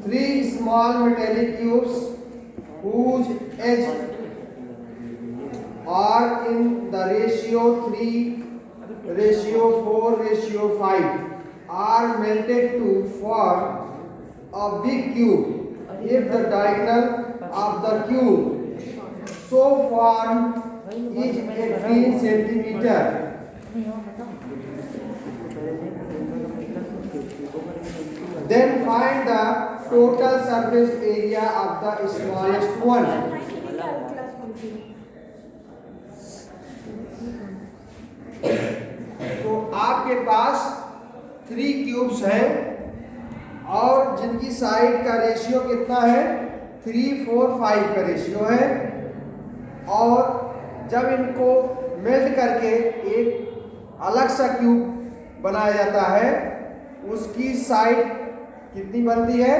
3 small metallic cubes whose edges are in the ratio 3:4:5 are melted to form a big cube if the diagonal of the cube so formed is 18 centimeter. Then find the total surface area of the smallest one. तो आपके पास 3 cubes हैं और जिनकी side का ratio कितना है 3:4:5 का ratio है और जब इनको मेल्ट करके एक अलग सा क्यूब बनाया जाता है उसकी साइड कितनी बनती है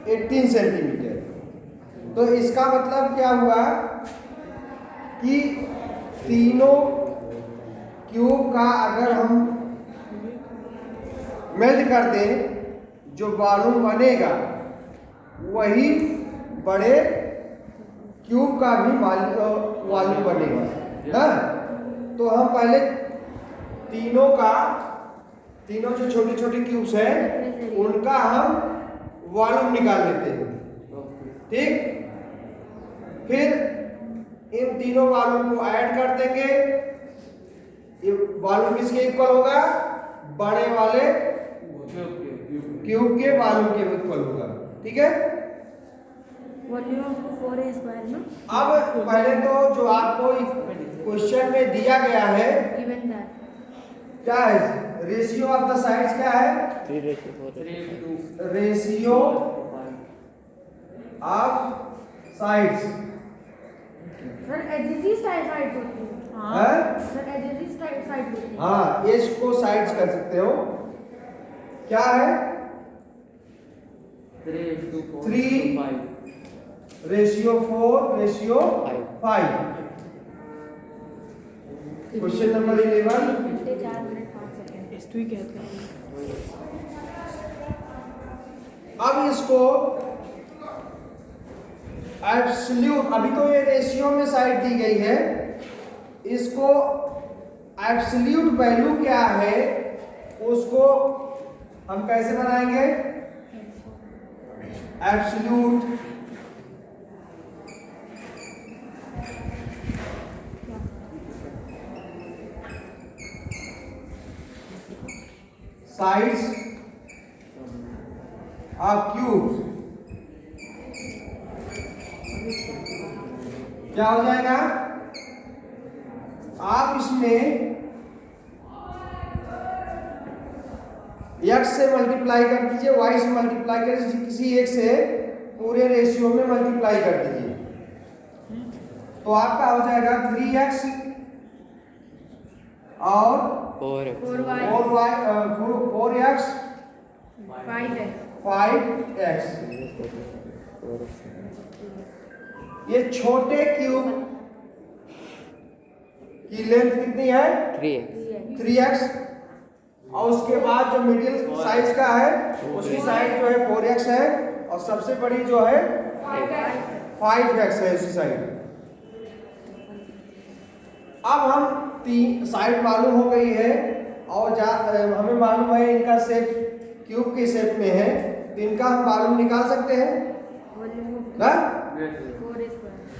18 सेंटीमीटर। तो इसका मतलब क्या हुआ कि तीनों क्यूब का अगर हम मेल्ट कर दें जो वॉल्यूम बनेगा वही बड़े क्यूब का भी वॉल्यूम बनेगा ना। तो हम पहले तीनों जो छोटे छोटे क्यूब्स हैं उनका हम वॉल्यूम निकाल लेते हैं, ठीक। फिर इन तीनों वॉल्यूम को ऐड कर देंगे, ये वॉल्यूम किसके इक्वल होगा बड़े वाले क्यूब के वॉल्यूम के इक्वल होगा, ठीक है। वॉल्यूम ऑफ 4a स्क्वायर ना। अब पहले तो जो आपको क्वेश्चन में दिया गया है गिवन दैट क्या है रेशियो ऑफ द साइड्स क्या है 3:4 ratio of sides sir edges ही साइड होती है। है सर एजेस ही साइड होती है। हाँ एज को साइड्स कर सकते हो क्या है 3:4:5 रेशियो 4:5। क्वेश्चन नंबर 11 घंटे 4 मिनट 5 सेकंड टेस्ट हुई कहते हैं। अब इसको एब्सोल्यूट अभी तो ये रेशियो में साइड दी गई है, इसको एब्सोल्यूट वैल्यू क्या है उसको हम कैसे बनाएंगे एब्सोल्यूट साइड्स ऑफ क्यूब्स क्या हो जाएगा आप इसमें x से मल्टीप्लाई कर दीजिए, y से मल्टीप्लाई कर दीजिए, किसी एक से पूरे रेशियो में मल्टीप्लाई कर दीजिए तो आपका हो जाएगा 3x और 4x 4x 5x। ये छोटे क्यूब की लेंथ कितनी है 3x और उसके बाद जो मिडिल साइज का है उसकी साइड जो है 4x है और सबसे बड़ी जो है 5x है उसी साइड। अब हम तीन साइड मालूम हो गई है और हमें मालूम है इनका शेप क्यूब के शेप में है तो इनका हम मालूम निकाल सकते हैं ना।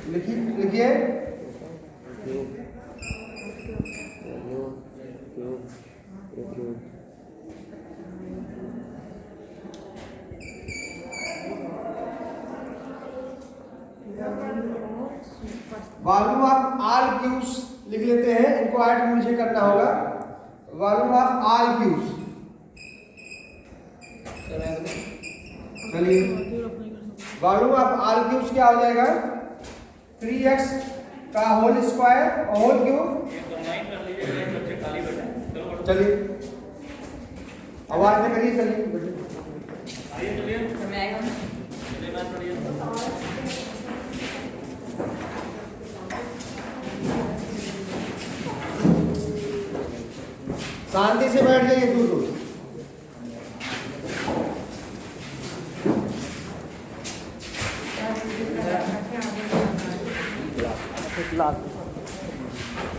लिखिए वॉल्यूम ऑफ ऑल क्यूब्स लिख लेते हैं, इनको ऐड मुझे करना होगा। वॉल्यूम ऑफ ऑल क्यूब्स चलिए वॉल्यूम ऑफ ऑल क्यूब्स क्या हो जाएगा 3x का होल स्क्वायर और होल क्यूब। चलिए आवाज में करिए, चलिए शांति से बैठ जाइए, दूर दूर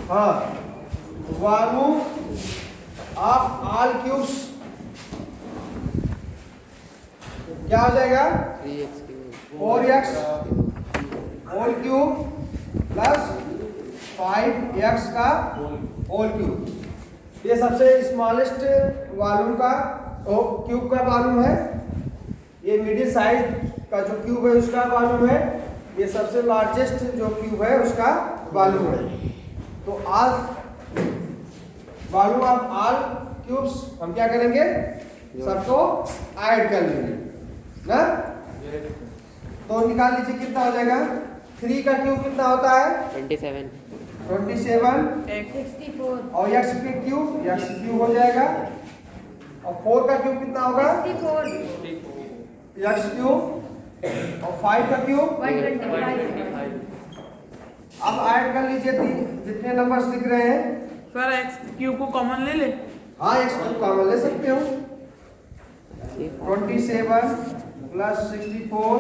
हाँ, वॉल्यूम ऑफ ऑल क्यूब्स क्या हो जाएगा? 4x whole cube plus 5x का होल क्यूब। ये सबसे स्मॉलेस्ट वॉल्यूम का क्यूब का वॉल्यूम है। ये मिडिल साइज का जो क्यूब है उसका वॉल्यूम है। ये सबसे लार्जेस्ट जो क्यूब है उसका वॉल्यूम है। तो आज वॉल्यूम ऑफ ऑल क्यूब्स हम क्या करेंगे? सबको ऐड कर लेंगे ना। तो निकाल लीजिए कितना हो जाएगा। 3 का क्यूब कितना होता है? 27 64 और x के क्यूब x क्यूब हो जाएगा। और 4 का क्यूब कितना होगा? 64 x क्यूब। और 5 का क्यूब 125 अब ऐड कर लीजिए जितने नंबर्स दिख रहे हैं। सर एक्स क्यूब को कॉमन ले ले। हाँ, x क्यूब कॉमन ले सकते हो। 27 plus 64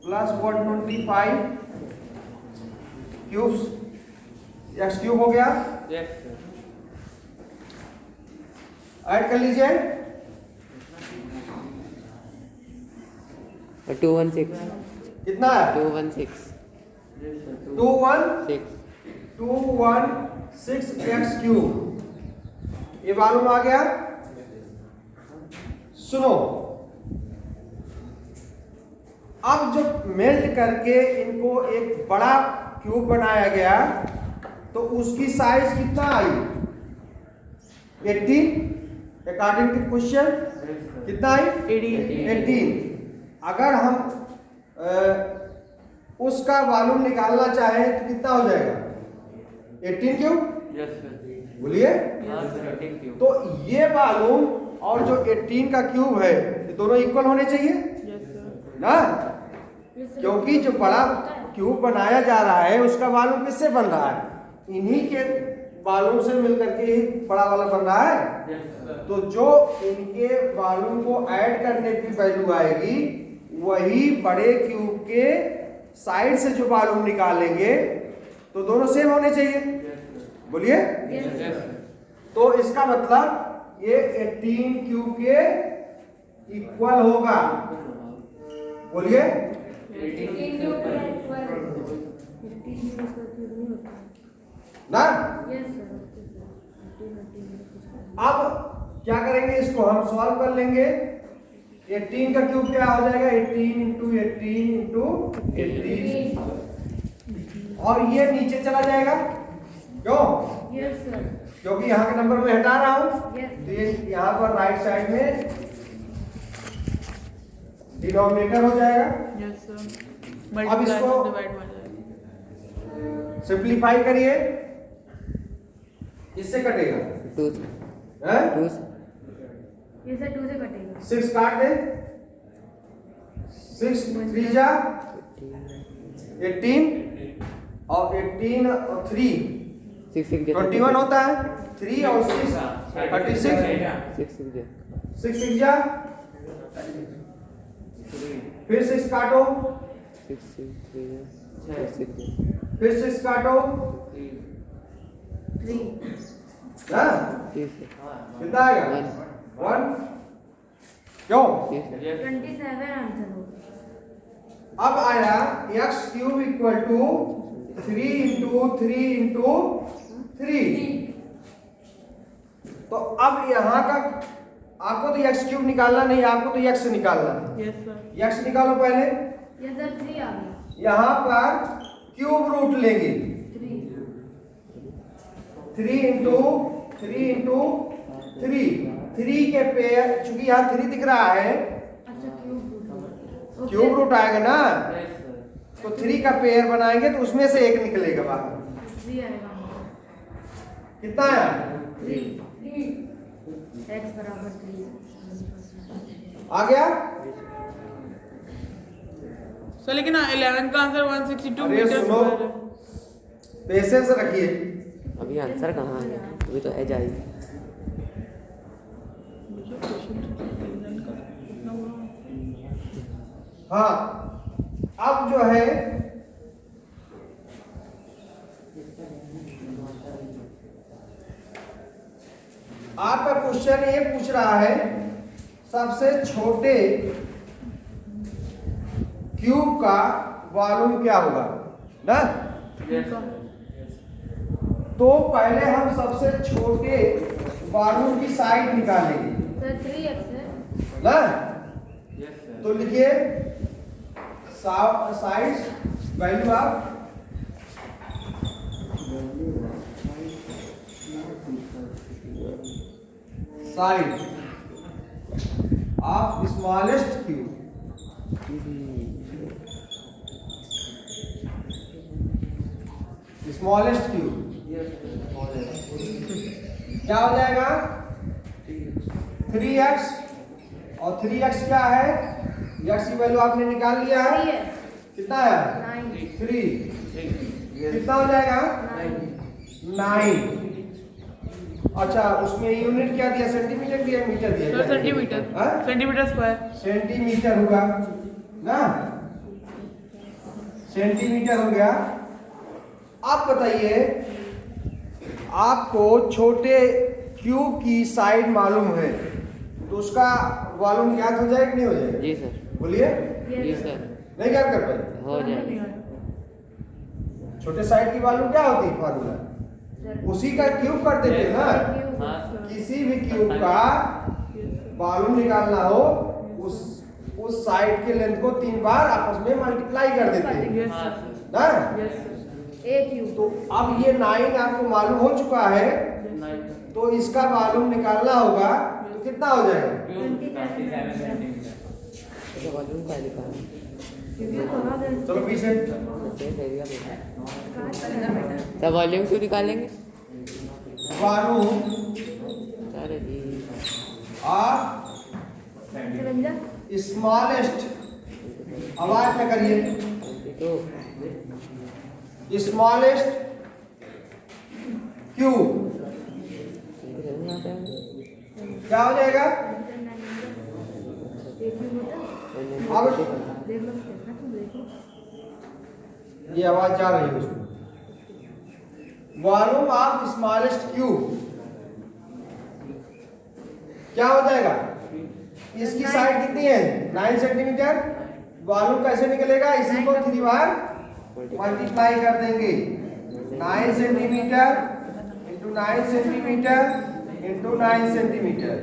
plus 125 cubes x cube हो गया। ऐड कर लीजिए। 216 कितना है? 216 216 x क्यूब। ये मालूम आ गया। सुनो, अब जब मेल्ट करके इनको एक बड़ा क्यूब बनाया गया तो उसकी साइज कितना आई? 18 अकॉर्डिंग टू क्वेश्चन कितना आई? 18। अगर हम उसका वॉल्यूम निकालना चाहें तो कितना हो जाएगा? 18 क्यूब। बोलिए। तो ये वॉल्यूम और जो 18 का क्यूब है ये दोनों इक्वल होने चाहिए ना, क्योंकि जो बड़ा क्यूब बनाया जा रहा है उसका वॉल्यूम किससे बन रहा है? इन्हीं के वॉल्यूम से मिलकर के ही बड़ा वाला बन रहा है। तो जो इनके वॉल्यूम को ऐड करने की वैल्यू आएगी वही बड़े क्यूब के साइड से जो वॉल्यूम निकालेंगे तो दोनों सेम होने चाहिए। बोलिए। तो इसका मतलब ये 18 क्यूब के इक्वल होगा। बोलिए। ना। अब क्या करेंगे? इसको हम सॉल्व कर लेंगे। 18 का क्यूब क्या हो जाएगा? 18 इंटू 18 इंटू 18 और ये नीचे चला जाएगा। क्यों? Yes sir. क्योंकि यहाँ के नंबर में हटा रहा हूँ। Yes. तो ये यहाँ पर राइट साइड में डिनोमिनेटर हो जाएगा। Yes sir. अब मल्टीप्लाई इसको और डिवाइड हो जाएगा। सिंप्लीफाई करिए। इससे कटेगा 2 हैं? 2 ये सर 2 से कटेगा। 6 काट दे। 6 3 जा 18 और 18 और 3 21 होता है। 3 और 6 36 6 6 जा। फिर 6 काटो। 6 फिर 6 काटो। 3 हाँ? कितना आएगा? 1। क्यों? 27 आंसर होगा। अब आया x cube equal to 3 into 3 into 3। तो अब यहाँ का आपको तो x क्यूब निकालना नहीं, आपको तो x निकालना है। Yes sir. x निकालो पहले। ये सर 3 आ गया। यहाँ पर क्यूब रूट लेंगे। 3 इंटू 3 इंटू 3 के पेयर, चूंकि यहाँ 3 दिख रहा है अच्छा क्यूब क्यूब रूट आएगा ना, तो 3 का पेयर बनाएंगे तो उसमें से एक निकलेगा बाहर। 3 आएगा। कितना है? 3 x बराबर 3 आ गया? सर लेकिन 11 का आंसर 162 अरे मीटर सुनो, स्क्वायर है। पेशेंस रखिए। अभी आंसर कहाँ है? अभी तो एज आई। हाँ, अब जो है आपका क्वेश्चन ये पूछ रहा है सबसे छोटे क्यूब का वॉल्यूम क्या होगा ना। तो पहले हम सबसे छोटे वॉल्यूम की साइड निकालेंगे सर 3x है। ना। तो लिखिए साइड्स वैल्यू आप side of smallest cube. Smallest cube क्या हो जाएगा 3x और 3x क्या है x की वैल्यू आपने निकाल लिया है 3x कितना है 9 3 कितना हो जाएगा 9। अच्छा उसमें यूनिट क्या दिया सेंटीमीटर दिया मीटर दिया सर सेंटीमीटर हाँ? सेंटीमीटर स्क्वायर सेंटीमीटर होगा ना। सेंटीमीटर हो गया। आप बताइए आपको छोटे क्यूब की साइड मालूम है तो उसका वॉल्यूम ज्ञात हो जाएगा कि नहीं हो जाएगा। जी सर। बोलिए जी सर। नहीं ज्ञात कर पाए हो जाएगा। छोटे साइड की वॉल्यूम क्या होती है फार्मूला उसी का क्यूब कर देते हैं ना। हाँ। किसी भी क्यूब का वॉल्यूम निकालना हो उस साइड के लेंथ को 3 बार आपस में मल्टीप्लाई कर देते हैं यस हाँ सर ना। Yes sir a cube. तो अब ये 9 आपको मालूम हो चुका है तो इसका वॉल्यूम निकालना होगा तो कितना हो जाएगा वॉल्यूम का निकाल चलो पीछे तो वॉल्यूम क्यों निकालेंगे वॉल्यूम अरे जी ऑफ स्मॉलेस्ट आवाज में करिए तो स्मॉलेस्ट क्यूब क्या हो जाएगा अब ये आवाज जा रही है उसमें वॉल्यूम ऑफ स्मॉलेस्ट क्यूब क्या हो जाएगा इसकी साइड कितनी है 9 सेंटीमीटर। वॉल्यूम कैसे निकलेगा इसी को 3 बार मल्टीप्लाई कर देंगे 9 centimetre into 9 centimetre into 9 centimetre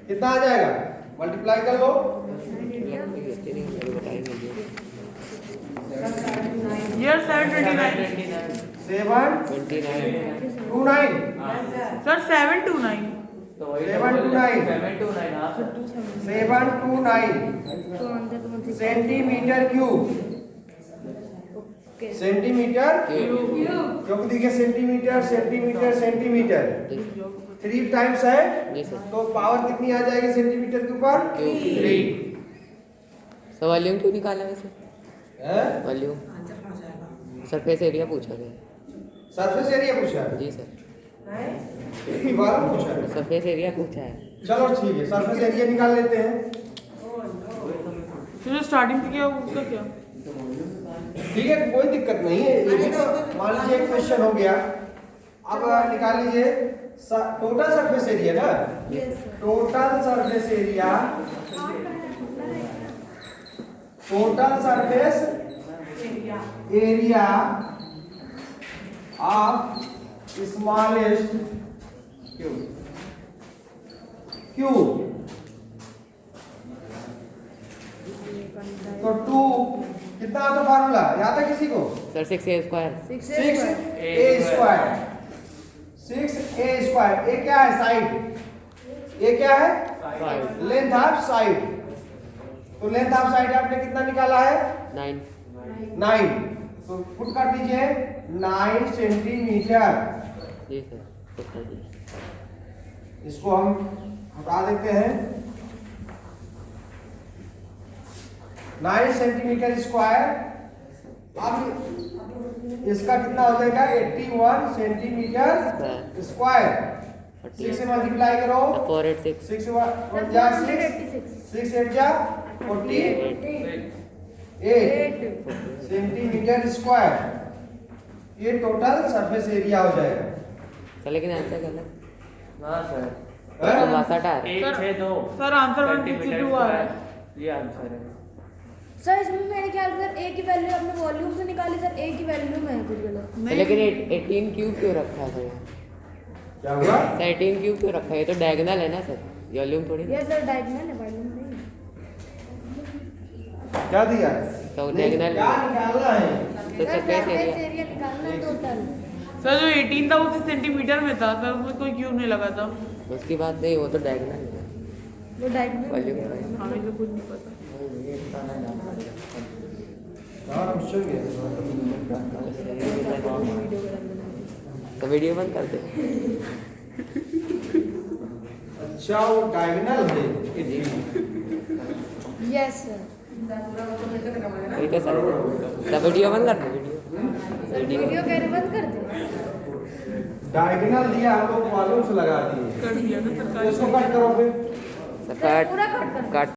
कितना आ जाएगा मल्टीप्लाई कर लो। ईयर 729 729 सर 729 729 सेंटीमीटर क्यूब सेंटीमीटर क्योंकि देखिए सेंटीमीटर सेंटीमीटर सेंटीमीटर 3 टाइम्स है जी सर। तो पावर कितनी आ जाएगी सेंटीमीटर के ऊपर 3। तो वॉल्यूम क्यों निकाला वैसे है वॉल्यूम सरफेस एरिया पूछा गया सरफेस एरिया पूछा है जी सर। वॉल्यूम पूछा है सरफेस एरिया पूछा है। चलो ठीक है सरफेस एरिया निकाल लेते हैं। तो जो स्टार्टिंग से क्या उसका क्या ठीक है कोई दिक्कत नहीं है ये भी तो मान लीजिए एक क्वेश्चन हो गया। अब निकाल लीजिए टोटल सरफेस एरिया ना total surface area of smallest cube तो 2 कितना आता फार्मूला याद है किसी को sir 6a square 6a square ए क्या है साइड ए क्या है लेंथ ऑफ साइड तो लेंथ ऑफ साइड आपने कितना निकाला है 9 तो पुट कर दीजिए 9 सेंटीमीटर जी सर। इसको हम हटा देते हैं 9 सेंटीमीटर स्क्वायर। अब इसका कितना हो जाएगा 81 सेंटीमीटर स्क्वायर 6 से मल्टीप्लाई करो 486 6 1 जा 6 8 जा 48 सेंटीमीटर स्क्वायर ये टोटल सरफेस एरिया हो जाएगा। सर लेकिन आंसर गलत हाँ सर है? 62 आ रहा है। 162 सर आंसर 162 आ रहा है। ये आंसर है। सर इसमें मेरे ख्याल से सर ए की वैल्यू आपने वॉल्यूम से निकाली सर, ए की वैल्यू में है कुछ गलत। सर लेकिन 18 क्यूब क्यों रखा है सर यहाँ? क्या हुआ? सर 18 क्यूब क्यों रखा है? ये तो डायगोनल है ना सर, वॉल्यूम थोड़ी ना। ये सर डायगोनल है, वॉल्यूम नहीं है। क्या दिया? तो नहीं, diagonal क्या निकालना है? तो sir surface surface area area निकालना है टोटल। सर जो 18 था वो तो सेंटीमीटर में था सर, उसमें कोई क्यूब नहीं लगा था। उसकी बात नहीं, वो तो डायगोनल है, वो डायगोनल वॉल्यूम है। हमें तो कुछ नहीं पता। हाँ, क्वेश्चन क्या है? तो वीडियो बंद कर दे। अच्छा वो डायगोनल है। Yes sir. ठीक है सर, सब वीडियो बंद कर दे। सर वीडियो कह रहे बंद कर दे। डायगोनल दिया हम लोग मालूम से लगा दिए। कर दिया ना सरकारी। इसको कट करो फिर। सर सर पूरा कट कर दो। काट